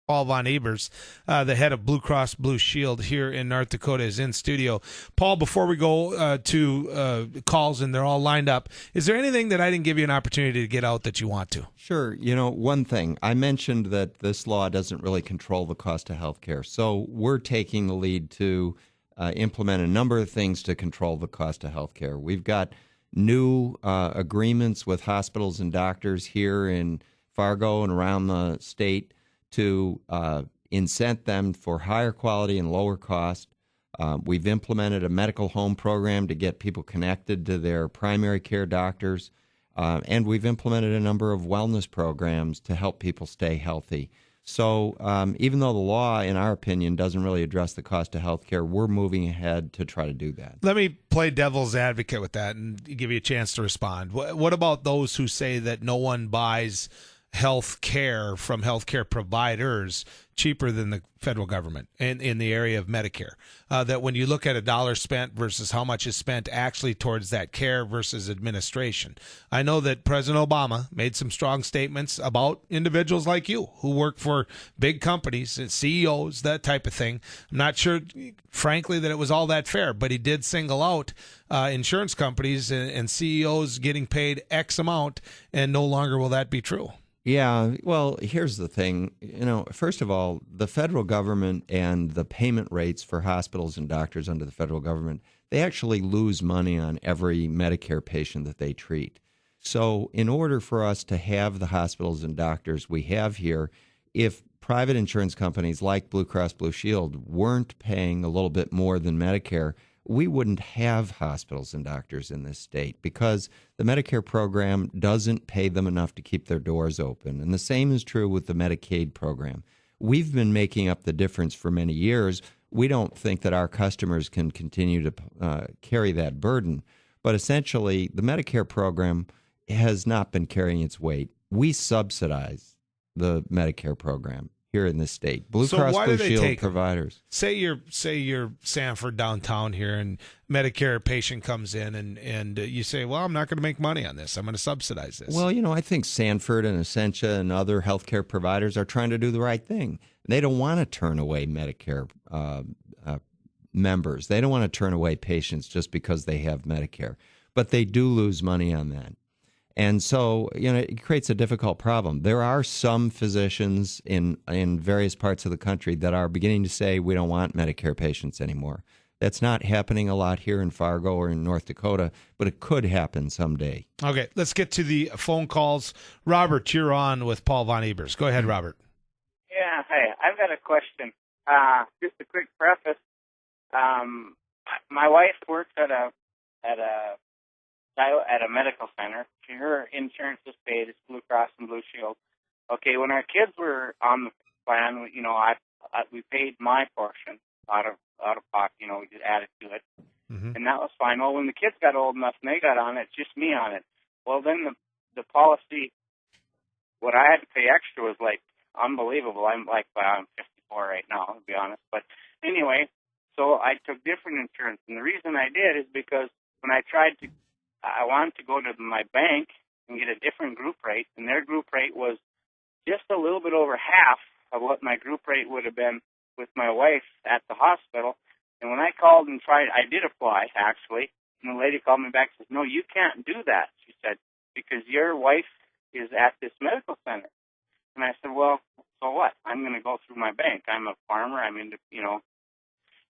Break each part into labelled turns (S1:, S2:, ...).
S1: Paul von Ebers, the head of Blue Cross Blue Shield here in North Dakota, is in studio. Paul, before we go to calls, and they're all lined up, is there anything that I didn't give you an opportunity to get out that you want to?
S2: Sure. One thing, I mentioned that this law doesn't really control the cost of health care. So we're taking the lead to implement a number of things to control the cost of health care. We've got new agreements with hospitals and doctors here in Fargo and around the state to incent them for higher quality and lower cost. We've implemented a medical home program to get people connected to their primary care doctors, and we've implemented a number of wellness programs to help people stay healthy. So even though the law, in our opinion, doesn't really address the cost of health care, we're moving ahead to try to do that.
S1: Let me play devil's advocate with that and give you a chance to respond. What about those who say that no one buys health care from health care providers cheaper than the federal government in the area of Medicare? That when you look at a dollar spent versus how much is spent actually towards that care versus administration. I know that President Obama made some strong statements about individuals like you who work for big companies, CEOs, that type of thing. I'm not sure, frankly, that it was all that fair, but he did single out insurance companies and CEOs getting paid X amount, and no longer will that be true.
S2: Yeah, well, here's the thing. First of all, the federal government and the payment rates for hospitals and doctors under the federal government, they actually lose money on every Medicare patient that they treat. So in order for us to have the hospitals and doctors we have here, if private insurance companies like Blue Cross Blue Shield weren't paying a little bit more than Medicare, we wouldn't have hospitals and doctors in this state because the Medicare program doesn't pay them enough to keep their doors open. And the same is true with the Medicaid program. We've been making up the difference for many years. We don't think that our customers can continue to carry that burden. But essentially, the Medicare program has not been carrying its weight. We subsidize the Medicare program here in this state. Blue Cross Blue Shield providers.
S1: Say you're Sanford downtown here, and Medicare patient comes in, and you say, well, I'm not going to make money on this. I'm going to subsidize this.
S2: Well, I think Sanford and Essentia and other healthcare providers are trying to do the right thing. They don't want to turn away Medicare members. They don't want to turn away patients just because they have Medicare. But they do lose money on that. And so, it creates a difficult problem. There are some physicians in various parts of the country that are beginning to say we don't want Medicare patients anymore. That's not happening a lot here in Fargo or in North Dakota, but it could happen someday.
S1: Okay, let's get to the phone calls. Robert, you're on with Paul von Ebers. Go ahead, Robert.
S3: Yeah, hey, I've got a question. Just a quick preface. My wife works at a medical center. Her insurance is paid. It's Blue Cross and Blue Shield. Okay, when our kids were on the plan, we paid my portion out of pocket. We just added to it, and that was fine. Well, when the kids got old enough and they got on it, just me on it. Well, then the policy, what I had to pay extra was like unbelievable. I'm 54 right now, to be honest. But anyway, so I took different insurance, and the reason I did is because when I wanted to go to my bank and get a different group rate, and their group rate was just a little bit over half of what my group rate would have been with my wife at the hospital. And when I called and tried, I did apply, actually, and the lady called me back and said, no, you can't do that, she said, because your wife is at this medical center. And I said, well, so what? I'm going to go through my bank. I'm a farmer. I'm into,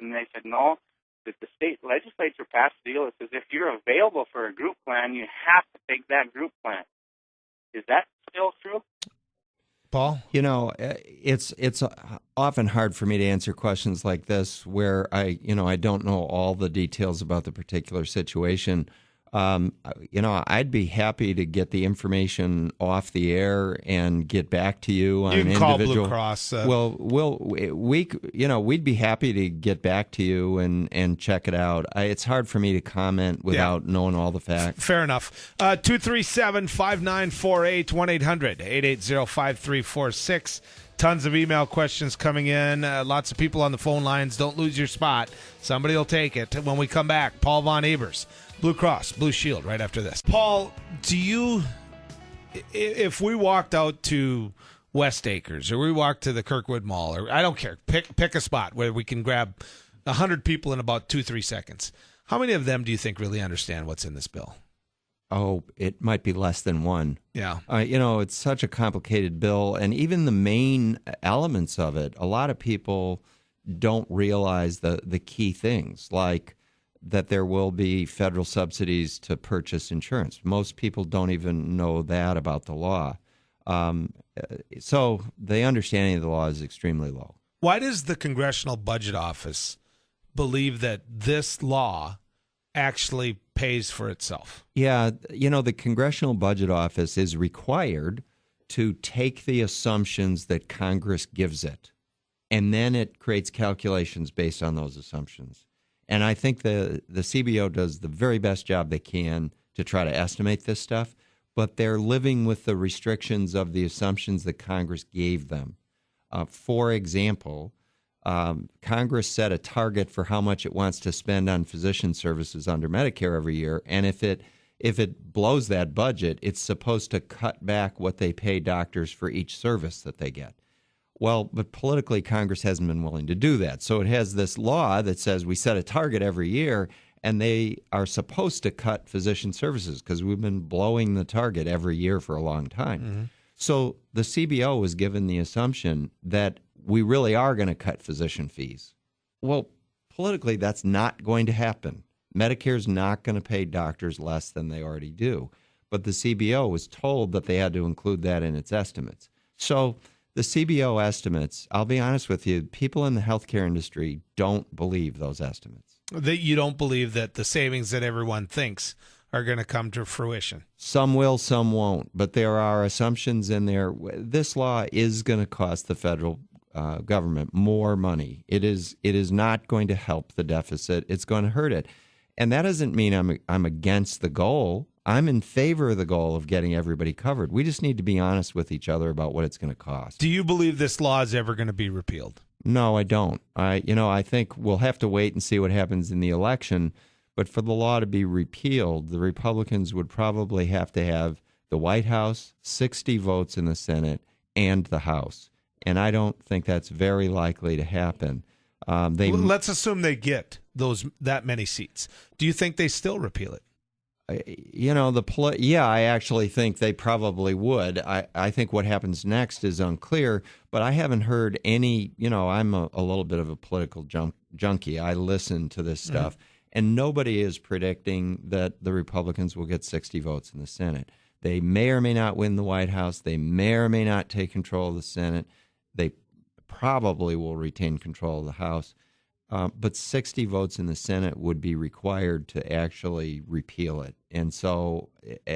S3: And they said, no. That the state legislature passed a deal that says if you're available for a group plan, you have to take that group plan. Is that still true?
S1: Paul?
S2: It's often hard for me to answer questions like this where I don't know all the details about the particular situation. I'd be happy to get the information off the air and get back to you on an individual.
S1: You can call Blue Cross.
S2: We'd be happy to get back to you and check it out. It's hard for me to comment without knowing all the facts.
S1: Fair enough. 237-5948, 1-800-880-5346. Tons of email questions coming in. Lots of people on the phone lines. Don't lose your spot. Somebody will take it. When we come back, Paul von Ebers, Blue Cross, Blue Shield, right after this. Paul, if we walked out to West Acres, or we walk to the Kirkwood Mall, or I don't care, pick a spot where we can grab 100 people in about 2-3 seconds. How many of them do you think really understand what's in this bill?
S2: Oh, it might be less than one.
S1: Yeah.
S2: It's such a complicated bill, and even the main elements of it, a lot of people don't realize the key things, like that there will be federal subsidies to purchase insurance. Most people don't even know that about the law. So the understanding of the law is extremely low.
S1: Why does the Congressional Budget Office believe that this law actually pays for itself?
S2: Yeah, the Congressional Budget Office is required to take the assumptions that Congress gives it, and then it creates calculations based on those assumptions. And I think the CBO does the very best job they can to try to estimate this stuff, but they're living with the restrictions of the assumptions that Congress gave them. For example, Congress set a target for how much it wants to spend on physician services under Medicare every year, and if it blows that budget, it's supposed to cut back what they pay doctors for each service that they get. Well, but politically, Congress hasn't been willing to do that. So it has this law that says we set a target every year, and they are supposed to cut physician services because we've been blowing the target every year for a long time. Mm-hmm. So the CBO was given the assumption that we really are going to cut physician fees. Well, politically, that's not going to happen. Medicare's not going to pay doctors less than they already do. But the CBO was told that they had to include that in its estimates. So the CBO estimates, I'll be honest with you, people in the healthcare industry don't believe those estimates.
S1: That you don't believe that the savings that everyone thinks are going to come to fruition.
S2: Some will, some won't. But there are assumptions in there. This law is going to cost the federal government more money. It is not going to help the deficit. It's going to hurt it. And that doesn't mean I'm against the goal. I'm in favor of the goal of getting everybody covered. We just need to be honest with each other about what it's going to cost.
S1: Do you believe this law is ever going to be repealed?
S2: No, I don't. I think we'll have to wait and see what happens in the election. But for the law to be repealed, the Republicans would probably have to have the White House, 60 votes in the Senate, and the House. And I don't think that's very likely to happen.
S1: Let's assume they get that many seats. Do you think they still repeal it?
S2: I actually think they probably would. I think what happens next is unclear, but I haven't heard any, I'm a little bit of a political junkie. I listen to this stuff, and nobody is predicting that the Republicans will get 60 votes in the Senate. They may or may not win the White House. They may or may not take control of the Senate. They probably will retain control of the House. But 60 votes in the Senate would be required to actually repeal it. And so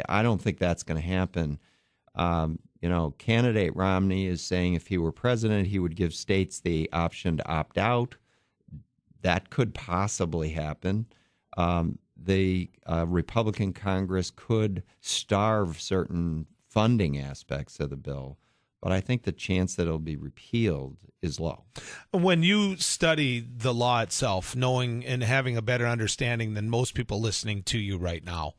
S2: I don't think that's going to happen. Candidate Romney is saying if he were president, he would give states the option to opt out. That could possibly happen. The Republican Congress could starve certain funding aspects of the bill. But I think the chance that it'll be repealed is low.
S1: When you study the law itself, knowing and having a better understanding than most people listening to you right now,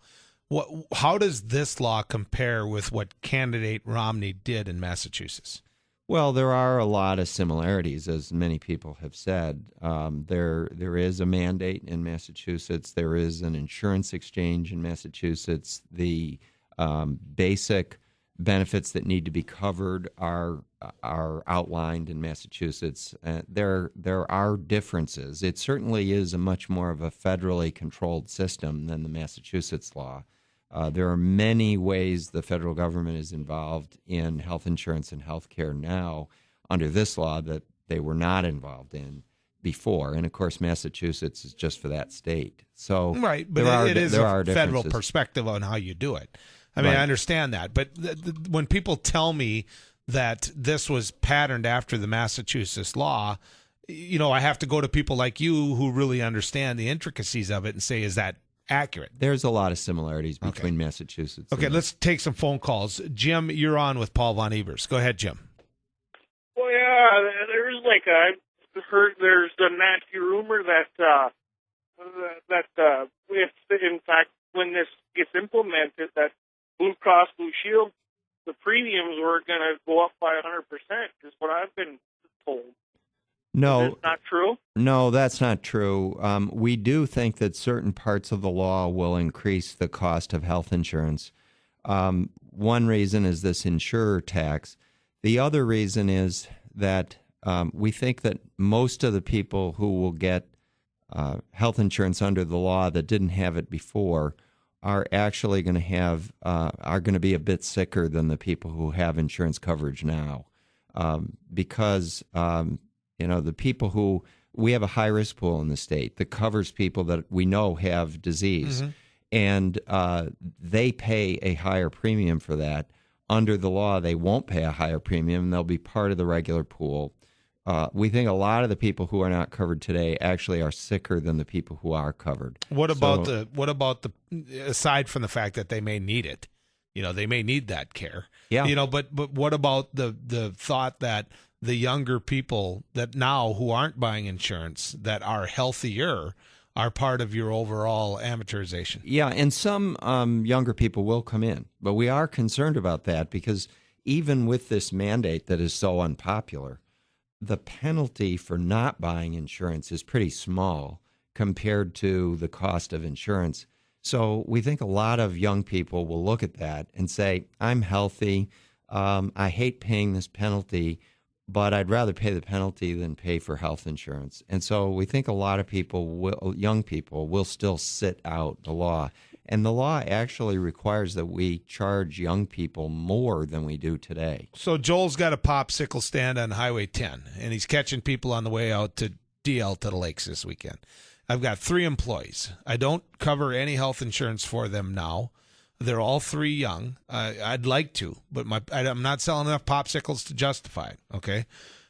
S1: how does this law compare with what candidate Romney did in Massachusetts?
S2: Well, there are a lot of similarities, as many people have said. There is a mandate in Massachusetts. There is an insurance exchange in Massachusetts. The basic benefits that need to be covered are outlined in Massachusetts. There are differences. It certainly is a much more of a federally controlled system than the Massachusetts law. There are many ways the federal government is involved in health insurance and health care now under this law that they were not involved in before. And, of course, Massachusetts is just for that state. So
S1: right, but it is a federal perspective on how you do it. I mean, right. I understand that. But when people tell me that this was patterned after the Massachusetts law, I have to go to people like you who really understand the intricacies of it and say, is that accurate?
S2: There's a lot of similarities between Massachusetts.
S1: Okay, let's take some phone calls. Jim, you're on with Paul von Ebers. Go ahead, Jim.
S4: Well, yeah, there's I've heard there's a nasty rumor that if, in fact, when this gets implemented, that Blue Cross Blue Shield the premiums were going to go up by 100%, is what I've been told.
S2: No,
S4: Is that not true?
S2: no, that's not true. We do think that certain parts of the law will increase the cost of health insurance. One reason is this insurer tax. The other reason is that we think that most of the people who will get health insurance under the law that didn't have it before are actually going to have are going to be a bit sicker than the people who have insurance coverage now, because the people who we have a high risk pool in the state that covers people that we know have disease, and they pay a higher premium for that. Under the law, they won't pay a higher premium; they'll be part of the regular pool. We think a lot of the people who are not covered today actually are sicker than the people who are covered.
S1: What about the aside from the fact that they may need it, they may need that care.
S2: Yeah.
S1: But what about the thought that the younger people that now who aren't buying insurance that are healthier are part of your overall amateurization?
S2: Yeah, and some younger people will come in, but we are concerned about that because even with this mandate that is so unpopular, the penalty for not buying insurance is pretty small compared to the cost of insurance. So we think a lot of young people will look at that and say, I'm healthy, I hate paying this penalty, but I'd rather pay the penalty than pay for health insurance. And so we think a lot of people, young people, will still sit out the law. And the law actually requires that we charge young people more than we do today.
S1: So Joel's got a popsicle stand on Highway 10, and he's catching people on the way out to DL to the lakes this weekend. I've got 3 employees. I don't cover any health insurance for them now. They're all 3 young. I'd like to, but I'm not selling enough popsicles to justify it, okay?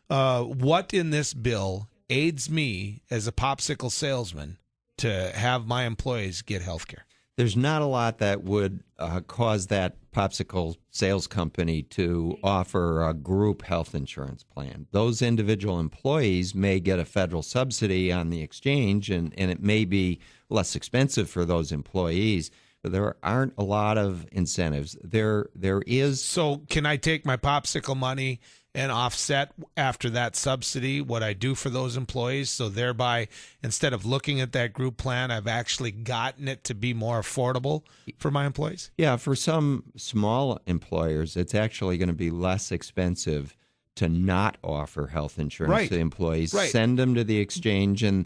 S1: What in this bill aids me as a popsicle salesman to have my employees get health care?
S2: There's not a lot that would cause that popsicle sales company to offer a group health insurance plan. Those individual employees may get a federal subsidy on the exchange, and it may be less expensive for those employees, but there aren't a lot of incentives. There is.
S1: So can I take my popsicle money and offset after that subsidy what I do for those employees? So thereby, instead of looking at that group plan, I've actually gotten it to be more affordable for my employees?
S2: Yeah, for some small employers, it's actually going to be less expensive to not offer health insurance to employees.
S1: Right.
S2: Send them to the exchange, and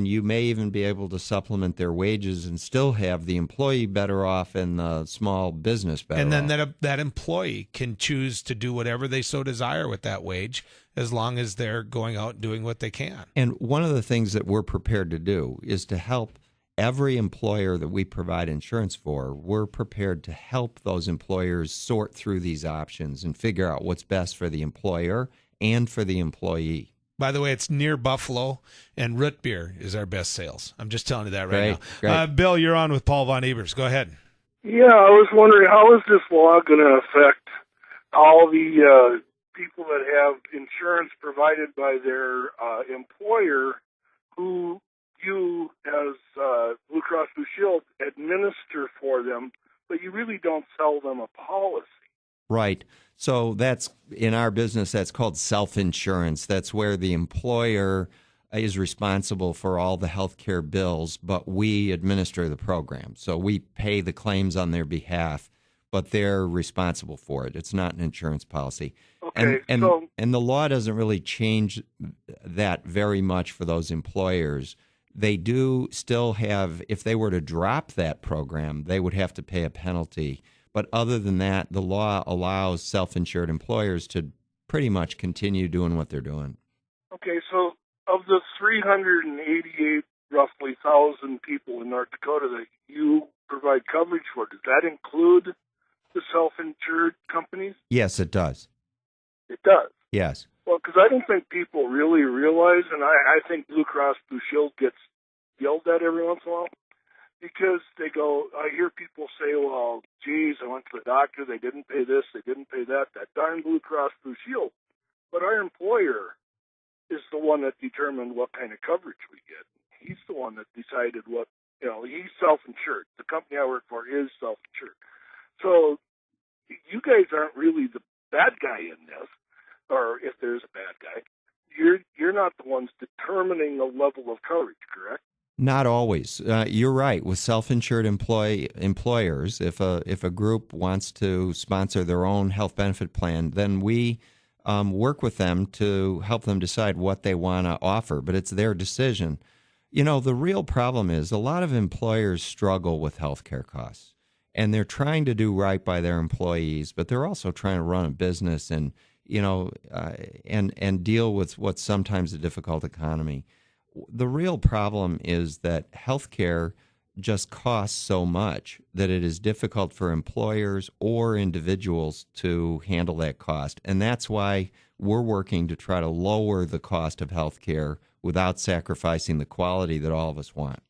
S2: you may even be able to supplement their wages and still have the employee better off and the small business better off.
S1: And then that employee can choose to do whatever they so desire with that wage as long as they're going out and doing what they can.
S2: And one of the things that we're prepared to do is to help every employer that we provide insurance for. We're prepared to help those employers sort through these options and figure out what's best for the employer and for the employee.
S1: By the way, it's near Buffalo, and root beer is our best sales. I'm just telling you that right now.
S2: Great.
S1: Bill, you're on with Paul von Ebers. Go ahead.
S4: Yeah, I was wondering, how is this law going to affect all the people that have insurance provided by their employer who you, as Blue Cross Blue Shield, administer for them, but you really don't sell them a policy?
S2: Right. So that's in our business, that's called self-insurance. That's where the employer is responsible for all the health care bills, but we administer the program. So we pay the claims on their behalf, but they're responsible for it. It's not an insurance policy.
S4: Okay,
S2: and the law doesn't really change that very much for those employers. They do still have, if they were to drop that program, they would have to pay a penalty. But other than that, the law allows self-insured employers to pretty much continue doing what they're doing.
S4: Okay, so of the 388 roughly 1,000 people in North Dakota that you provide coverage for, does that include the self-insured companies?
S2: Yes, it does.
S4: It does?
S2: Yes.
S4: Well, because I don't think people really realize, and I think Blue Cross Blue Shield gets yelled at every once in a while, because they go, I hear people say, well, geez, I went to the doctor, they didn't pay this, they didn't pay that darn Blue Cross Blue Shield. But our employer is the one that determined what kind of coverage we get. He's the one that decided what, he's self-insured. The company I work for is self-insured. So you guys aren't really the bad guy in this, or if there's a bad guy. You're not the ones determining the level of coverage, correct?
S2: Not always. You're right. With self-insured employers, if a group wants to sponsor their own health benefit plan, then we work with them to help them decide what they want to offer. But it's their decision. You know, the real problem is a lot of employers struggle with health care costs, and they're trying to do right by their employees, but they're also trying to run a business and and deal with what's sometimes a difficult economy. The real problem is that healthcare just costs so much that it is difficult for employers or individuals to handle that cost. And that's why we're working to try to lower the cost of healthcare without sacrificing the quality that all of us want.